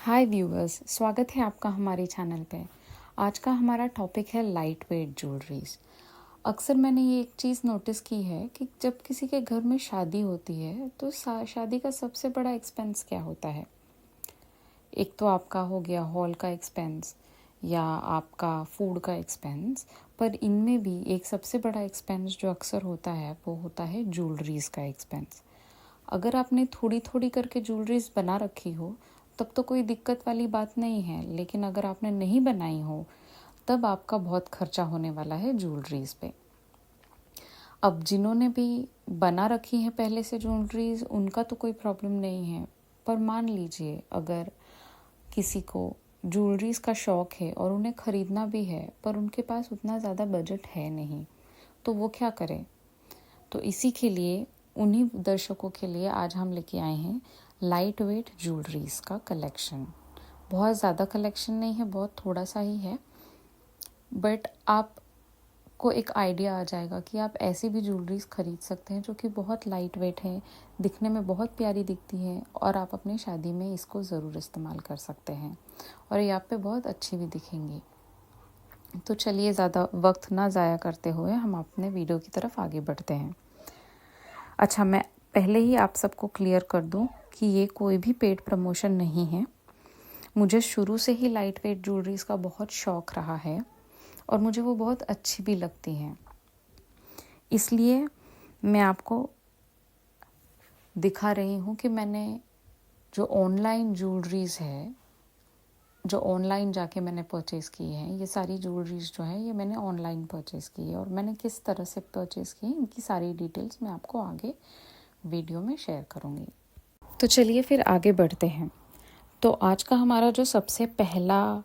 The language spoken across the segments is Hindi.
हाय व्यूअर्स, स्वागत है आपका हमारे चैनल पे। आज का हमारा टॉपिक है लाइट वेट ज्वेलरीज। अक्सर मैंने ये एक चीज़ नोटिस की है कि जब किसी के घर में शादी होती है तो शादी का सबसे बड़ा एक्सपेंस क्या होता है। एक तो आपका हो गया हॉल का एक्सपेंस या आपका फूड का एक्सपेंस, पर इनमें भी एक सबसे बड़ा एक्सपेंस जो अक्सर होता है वो होता है ज्वेलरीज का एक्सपेंस। अगर आपने थोड़ी थोड़ी करके ज्वेलरीज बना रखी हो तब तो कोई दिक्कत वाली बात नहीं है, लेकिन अगर आपने नहीं बनाई हो तब आपका बहुत खर्चा होने वाला है ज्वेलरीज पे। अब जिन्होंने भी बना रखी है पहले से ज्वेलरीज उनका तो कोई प्रॉब्लम नहीं है, पर मान लीजिए अगर किसी को ज्वेलरीज का शौक है और उन्हें ख़रीदना भी है पर उनके पास उतना ज़्यादा बजट है नहीं, तो वो क्या करें। तो इसी के लिए उन्हीं दर्शकों के लिए आज हम लेके आए हैं लाइट वेट ज्वेलरीज का कलेक्शन। बहुत ज़्यादा कलेक्शन नहीं है, बहुत थोड़ा सा ही है, बट आपको एक आइडिया आ जाएगा कि आप ऐसी भी ज्वेलरीज खरीद सकते हैं जो कि बहुत लाइट वेट है, दिखने में बहुत प्यारी दिखती है और आप अपनी शादी में इसको ज़रूर इस्तेमाल कर सकते हैं और ये आप पे बहुत अच्छी भी दिखेंगी। तो चलिए ज़्यादा वक्त ना ज़ाया करते हुए हम अपने वीडियो की तरफ आगे बढ़ते हैं। अच्छा, मैं पहले ही आप सबको क्लियर कर दूं कि ये कोई भी पेड प्रमोशन नहीं है। मुझे शुरू से ही लाइट वेट ज्वेलरीज का बहुत शौक़ रहा है और मुझे वो बहुत अच्छी भी लगती हैं, इसलिए मैं आपको दिखा रही हूँ कि मैंने जो ऑनलाइन ज्वेलरीज है, जो ऑनलाइन जाके मैंने परचेज़ की है, ये सारी ज्वेलरीज जो है ये मैंने ऑनलाइन परचेज़ की है और मैंने किस तरह से परचेज़ की है इनकी सारी डिटेल्स मैं आपको आगे वीडियो में शेयर करूँगी। तो चलिए फिर आगे बढ़ते हैं। तो आज का हमारा जो सबसे पहला,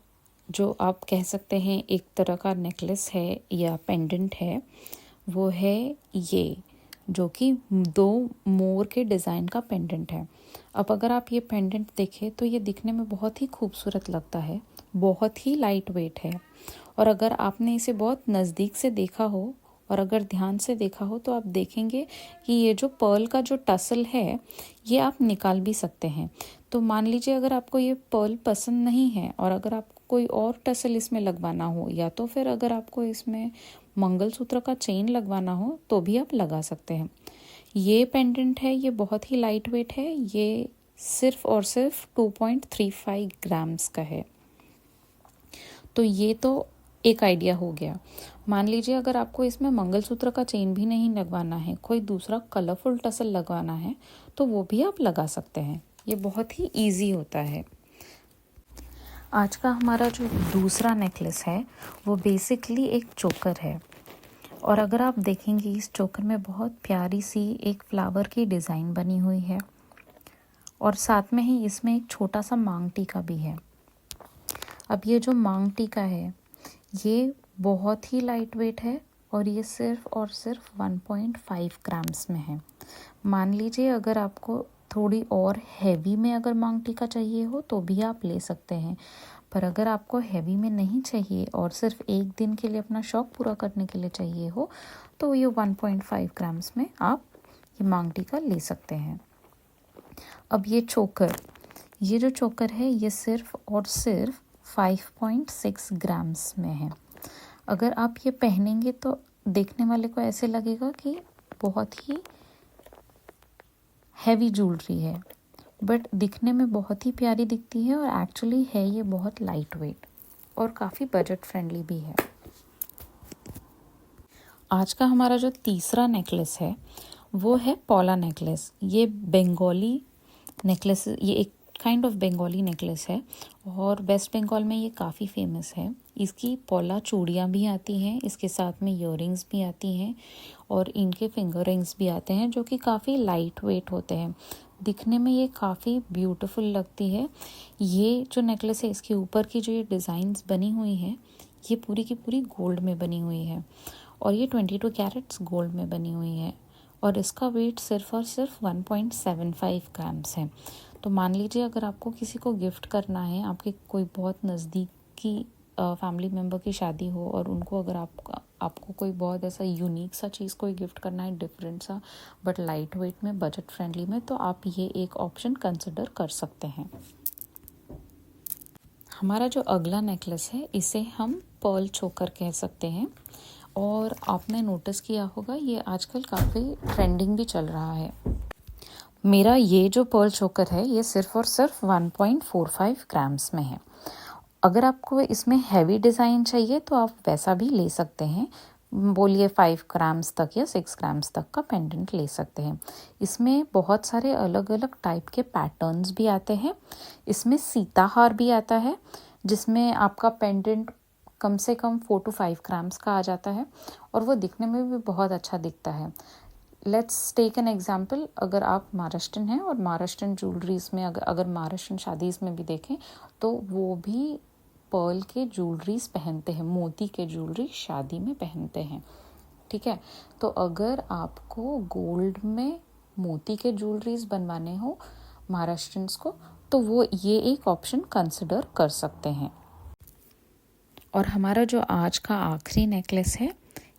जो आप कह सकते हैं एक तरह का नेकलेस है या पेंडेंट है, वो है ये, जो कि 2 मोर के डिज़ाइन का पेंडेंट है। अब अगर आप ये पेंडेंट देखें तो ये दिखने में बहुत ही खूबसूरत लगता है, बहुत ही लाइट वेट है और अगर आपने इसे बहुत नज़दीक से देखा हो और अगर ध्यान से देखा हो तो आप देखेंगे कि ये जो पर्ल का जो टसल है ये आप निकाल भी सकते हैं। तो मान लीजिए अगर आपको ये पर्ल पसंद नहीं है और अगर आपको कोई और टसल इसमें लगवाना हो या तो फिर अगर आपको इसमें मंगलसूत्र का चेन लगवाना हो तो भी आप लगा सकते हैं। ये पेंडेंट है, ये बहुत ही लाइट वेट है, ये सिर्फ और सिर्फ 2.35 ग्राम्स का है। तो ये तो एक आइडिया हो गया। मान लीजिए अगर आपको इसमें मंगलसूत्र का चेन भी नहीं लगवाना है, कोई दूसरा कलरफुल टसल लगवाना है तो वो भी आप लगा सकते हैं। ये बहुत ही इजी होता है। आज का हमारा जो दूसरा नेकलेस है वो बेसिकली एक चोकर है और अगर आप देखेंगे इस चोकर में बहुत प्यारी सी एक फ्लावर की डिज़ाइन बनी हुई है और साथ में ही इसमें एक छोटा सा मांग टीका भी है। अब ये जो मांग टीका है ये बहुत ही लाइट वेट है और ये सिर्फ और सिर्फ 1.5 ग्राम्स में है। मान लीजिए अगर आपको थोड़ी और हैवी में अगर मांग टीका चाहिए हो तो भी आप ले सकते हैं, पर अगर आपको हैवी में नहीं चाहिए और सिर्फ एक दिन के लिए अपना शौक़ पूरा करने के लिए चाहिए हो तो ये 1.5 ग्राम्स में आप ये मांग टीका ले सकते हैं। अब ये चोकर, ये जो चोकर है ये सिर्फ और सिर्फ 5.6 ग्राम्स में है। अगर आप ये पहनेंगे तो देखने वाले को ऐसे लगेगा कि बहुत ही हैवी ज्वेलरी है, बट दिखने में बहुत ही प्यारी दिखती है और एक्चुअली है ये बहुत लाइट वेट और काफ़ी बजट फ्रेंडली भी है। आज का हमारा जो तीसरा नेकलेस है वो है पौला नेकलेस। ये बंगाली नेकलेस, ये एक काइंड ऑफ बंगाली नेकलेस है और वेस्ट बंगाल में ये काफ़ी फेमस है। इसकी पौला चूड़ियाँ भी आती हैं, इसके साथ में ईयररिंग्स भी आती हैं और इनके फिंगर रिंग्स भी आते हैं जो कि काफ़ी लाइट वेट होते हैं। दिखने में ये काफ़ी ब्यूटीफुल लगती है। ये जो नेकलेस है इसके ऊपर की जो ये डिज़ाइंस बनी हुई हैं ये पूरी की पूरी गोल्ड में बनी हुई है और ये 22 कैरेट्स गोल्ड में बनी हुई है और इसका वेट सिर्फ और सिर्फ 1.75 ग्राम्स है। तो मान लीजिए अगर आपको किसी को गिफ्ट करना है, आपके कोई बहुत नज़दीकी फैमिली मेम्बर की शादी हो और उनको अगर आपको कोई बहुत ऐसा यूनिक सा चीज़ कोई गिफ्ट करना है, डिफरेंट सा बट लाइट वेट में, बजट फ्रेंडली में, तो आप ये एक ऑप्शन कंसिडर कर सकते हैं। हमारा जो अगला नेकलेस है इसे हम पर्ल चोकर कह सकते हैं और आपने नोटिस किया होगा ये आजकल काफ़ी ट्रेंडिंग भी चल रहा है। मेरा ये जो पर्ल चोकर है ये सिर्फ और सिर्फ 1.45 ग्राम्स में है। अगर आपको इसमें हैवी डिज़ाइन चाहिए तो आप वैसा भी ले सकते हैं, बोलिए 5 ग्राम्स तक या 6 ग्राम्स तक का पेंडेंट ले सकते हैं। इसमें बहुत सारे अलग अलग टाइप के पैटर्न्स भी आते हैं। इसमें सीताहार भी आता है जिसमें आपका पेंडेंट कम से कम 4 to 5 ग्राम्स का आ जाता है और वो दिखने में भी बहुत अच्छा दिखता है। लेट्स टेक एन एग्जाम्पल, अगर आप महाराष्ट्रन हैं और महाराष्ट्रन ज्वेलरीज में अगर महाराष्ट्रन शादीज़ में भी देखें तो वो भी पर्ल के ज्वेलरीज पहनते हैं, मोती के ज्वेलरी शादी में पहनते हैं। ठीक है, तो अगर आपको गोल्ड में मोती के ज्वेलरीज बनवाने हो महाराष्ट्रन्स को तो वो ये एक ऑप्शन कंसिडर कर सकते हैं। और हमारा जो आज का आखिरी नेकलेस है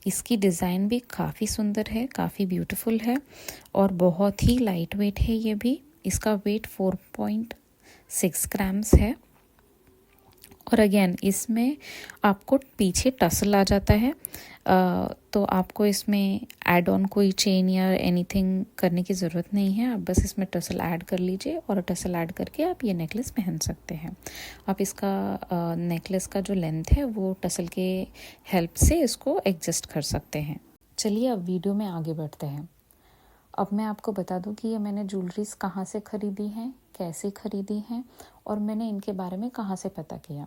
इसकी डिज़ाइन भी काफ़ी सुंदर है, काफ़ी ब्यूटीफुल है और बहुत ही लाइट वेट है। ये भी इसका वेट 4.6 ग्राम्स है और अगेन इसमें आपको पीछे टसल आ जाता है, तो आपको इसमें ऐड ऑन कोई चेन या एनीथिंग करने की ज़रूरत नहीं है। आप बस इसमें टसल ऐड कर लीजिए और टसल ऐड करके आप ये नेकलेस पहन सकते हैं। आप इसका नेकलेस का जो लेंथ है वो टसल के हेल्प से इसको एडजस्ट कर सकते हैं। चलिए अब वीडियो में आगे बढ़ते हैं। अब मैं आपको बता दूं कि ये मैंने ज्वेलरीज कहाँ से ख़रीदी हैं, कैसे ख़रीदी हैं और मैंने इनके बारे में कहाँ से पता किया।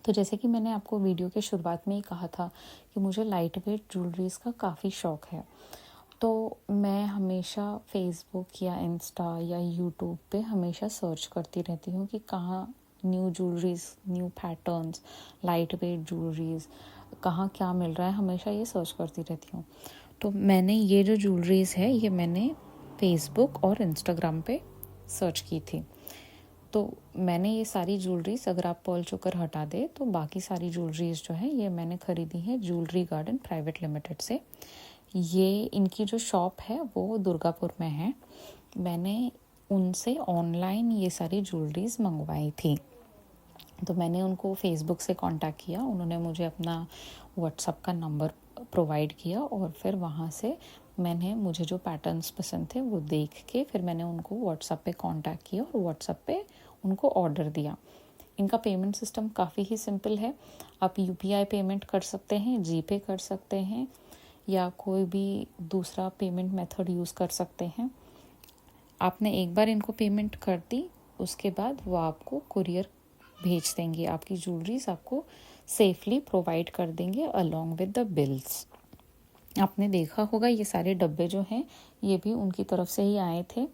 तो जैसे कि मैंने आपको वीडियो के शुरुआत में ही कहा था कि मुझे लाइट वेट ज्वेलरीज का काफ़ी शौक़ है, तो मैं हमेशा फेसबुक या इंस्टा या यूट्यूब पे हमेशा सर्च करती रहती हूँ कि कहाँ new jewelleries, new patterns, light weight jewelleries कहाँ क्या मिल रहा है, हमेशा ये सर्च करती रहती हूँ। तो मैंने ये जो ज्वेलरीज है ये मैंने फेसबुक और इंस्टाग्राम पे सर्च की थी। तो मैंने ये सारी ज्वेलरीज, अगर आप पर्ल चोकर हटा दे तो बाकी सारी ज्वेलरीज जो है ये मैंने ख़रीदी है ज्वेलरी गार्डन प्राइवेट लिमिटेड से। ये इनकी जो शॉप है वो दुर्गापुर में है। मैंने उनसे ऑनलाइन ये सारी ज्वेलरीज मंगवाई थी। तो मैंने उनको फेसबुक से कांटेक्ट किया, उन्होंने मुझे अपना व्हाट्सएप का नंबर प्रोवाइड किया और फिर वहाँ से मैंने मुझे जो पैटर्न्स पसंद थे वो देख के फिर मैंने उनको व्हाट्सएप पे कांटेक्ट किया और व्हाट्सएप पे उनको ऑर्डर दिया। इनका पेमेंट सिस्टम काफ़ी ही सिंपल है। आप यूपीआई पेमेंट कर सकते हैं, जीपे कर सकते हैं या कोई भी दूसरा पेमेंट मेथड यूज़ कर सकते हैं। आपने एक बार इनको पेमेंट कर दी उसके बाद वो आपको कुरियर भेज देंगे, आपकी ज्वेलरीज आपको सेफली प्रोवाइड कर देंगे अलोंग विद द बिल्स। आपने देखा होगा ये सारे डब्बे जो हैं ये भी उनकी तरफ से ही आए थे।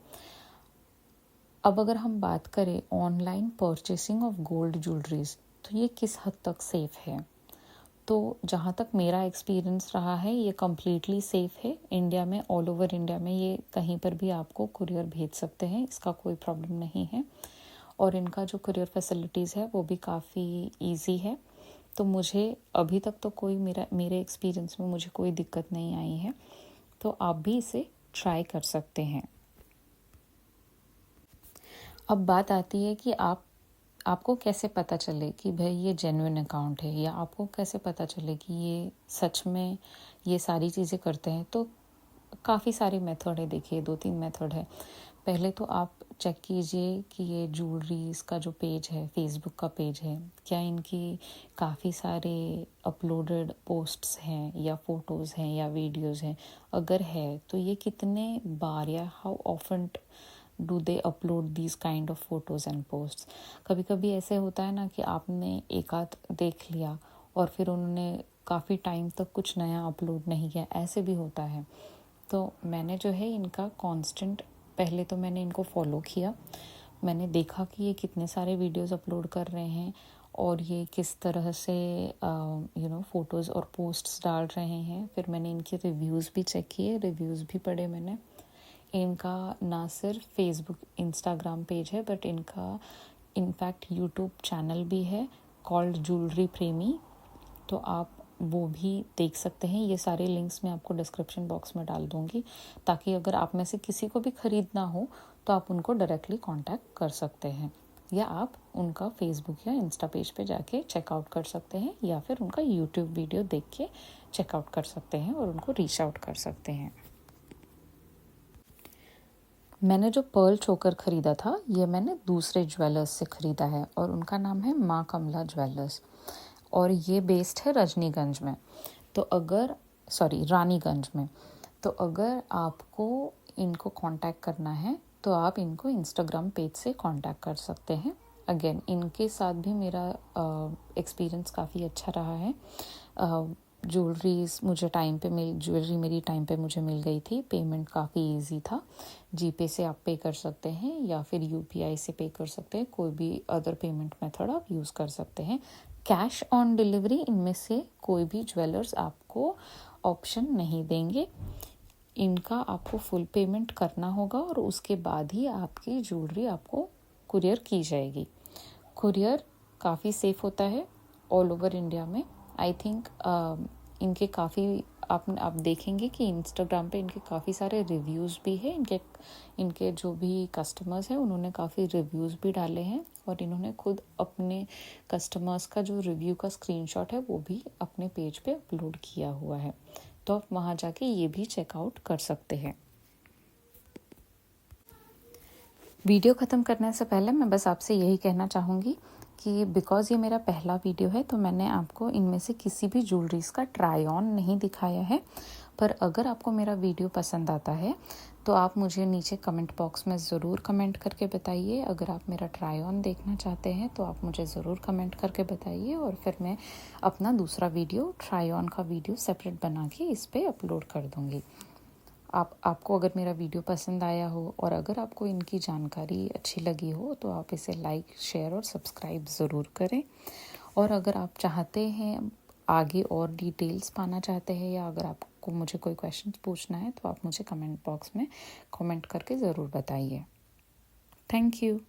अब अगर हम बात करें online purchasing of gold jewelleries तो ये किस हद तक सेफ़ है, तो जहाँ तक मेरा एक्सपीरियंस रहा है ये कम्प्लीटली सेफ़ है। इंडिया में, ऑल ओवर इंडिया में ये कहीं पर भी आपको कुरियर भेज सकते हैं, इसका कोई प्रॉब्लम नहीं है। और इनका जो कुरियर फैसिलिटीज़ है वो भी काफ़ी इजी है। तो मुझे अभी तक तो कोई मेरे एक्सपीरियंस में मुझे कोई दिक्कत नहीं आई है, तो आप भी इसे ट्राई कर सकते हैं। अब बात आती है कि आपको कैसे पता चले कि भाई ये जेन्युइन अकाउंट है, या आपको कैसे पता चले कि ये सच में ये सारी चीज़ें करते हैं। तो काफ़ी सारे मेथड है, देखिए 2-3 मेथड है। पहले तो आप चेक कीजिए कि ये ज्वेलरीज का जो पेज है, फेसबुक का पेज है, क्या इनकी काफ़ी सारे अपलोडेड पोस्ट्स हैं या फ़ोटोज़ हैं या वीडियोज़ हैं। अगर है तो ये कितने बार या how often do they upload these kind of photos and posts. कभी कभी ऐसे होता है ना कि आपने एक आध देख लिया और फिर उन्होंने काफ़ी टाइम तक कुछ नया अपलोड नहीं किया, ऐसे भी होता है। तो मैंने जो है इनका कांस्टेंट, पहले तो मैंने इनको फॉलो किया, मैंने देखा कि ये कितने सारे वीडियोस अपलोड कर रहे हैं और ये किस तरह से फ़ोटोज़ और पोस्ट्स डाल रहे हैं। फिर मैंने इनके रिव्यूज़ भी चेक किए, रिव्यूज़ भी पढ़े मैंने। इनका ना सिर्फ फेसबुक इंस्टाग्राम पेज है बट इनका इनफैक्ट यूट्यूब चैनल भी है कॉल्ड ज्वेलरी प्रेमी, तो आप वो भी देख सकते हैं। ये सारे लिंक्स मैं आपको डिस्क्रिप्शन बॉक्स में डाल दूँगी ताकि अगर आप में से किसी को भी ख़रीदना हो तो आप उनको डायरेक्टली कांटेक्ट कर सकते हैं। या आप उनका फेसबुक या इंस्टा पेज पे जाके चेकआउट कर सकते हैं या फिर उनका यूट्यूब वीडियो देख के चेकआउट कर सकते हैं और उनको रीच आउट कर सकते हैं। मैंने जो पर्ल चोकर ख़रीदा था ये मैंने दूसरे ज्वेलर्स से ख़रीदा है और उनका नाम है माँ कमला ज्वेलर्स और ये बेस्ड है रजनीगंज में। तो अगर रानीगंज में। तो अगर आपको इनको कांटेक्ट करना है तो आप इनको इंस्टाग्राम पेज से कांटेक्ट कर सकते हैं। अगेन इनके साथ भी मेरा एक्सपीरियंस काफ़ी अच्छा रहा है। ज्वेलरी मेरी टाइम पे मुझे मिल गई थी। पेमेंट काफ़ी इजी था। जीपे से आप पे कर सकते हैं या फिर यूपीआई से पे कर सकते हैं। कोई भी अदर पेमेंट मेथड आप यूज़ कर सकते हैं। कैश ऑन डिलीवरी इनमें से कोई भी ज्वेलर्स आपको ऑप्शन नहीं देंगे। इनका आपको फुल पेमेंट करना होगा और उसके बाद ही आपकी ज्वेलरी आपको कुरियर की जाएगी। कुरियर काफ़ी सेफ़ होता है ऑल ओवर इंडिया में। आई थिंक इनके काफ़ी आप देखेंगे कि इंस्टाग्राम पे इनके काफ़ी सारे रिव्यूज़ भी हैं। इनके जो भी कस्टमर्स हैं उन्होंने काफ़ी रिव्यूज़ भी डाले हैं और इन्होंने खुद अपने कस्टमर्स का जो रिव्यू का स्क्रीनशॉट है वो भी अपने पेज पे अपलोड किया हुआ है। तो आप वहाँ जाके ये भी चेकआउट कर सकते हैं। वीडियो ख़त्म करने से पहले मैं बस आपसे यही कहना चाहूँगी कि बिकॉज़ ये मेरा पहला वीडियो है तो मैंने आपको इनमें से किसी भी ज्वेलरीज का ट्राई ऑन नहीं दिखाया है। पर अगर आपको मेरा वीडियो पसंद आता है तो आप मुझे नीचे कमेंट बॉक्स में ज़रूर कमेंट करके बताइए। अगर आप मेरा ट्राई ऑन देखना चाहते हैं तो आप मुझे ज़रूर कमेंट करके बताइए और फिर मैं अपना दूसरा वीडियो ट्राई ऑन का वीडियो सेपरेट बना के इस पर अपलोड कर दूँगी। आपको अगर मेरा वीडियो पसंद आया हो और अगर आपको इनकी जानकारी अच्छी लगी हो तो आप इसे लाइक, शेयर और सब्सक्राइब ज़रूर करें। और अगर आप चाहते हैं आगे और डिटेल्स पाना चाहते हैं या अगर आपको मुझे कोई क्वेश्चन पूछना है तो आप मुझे कमेंट बॉक्स में कमेंट करके ज़रूर बताइए। Thank you.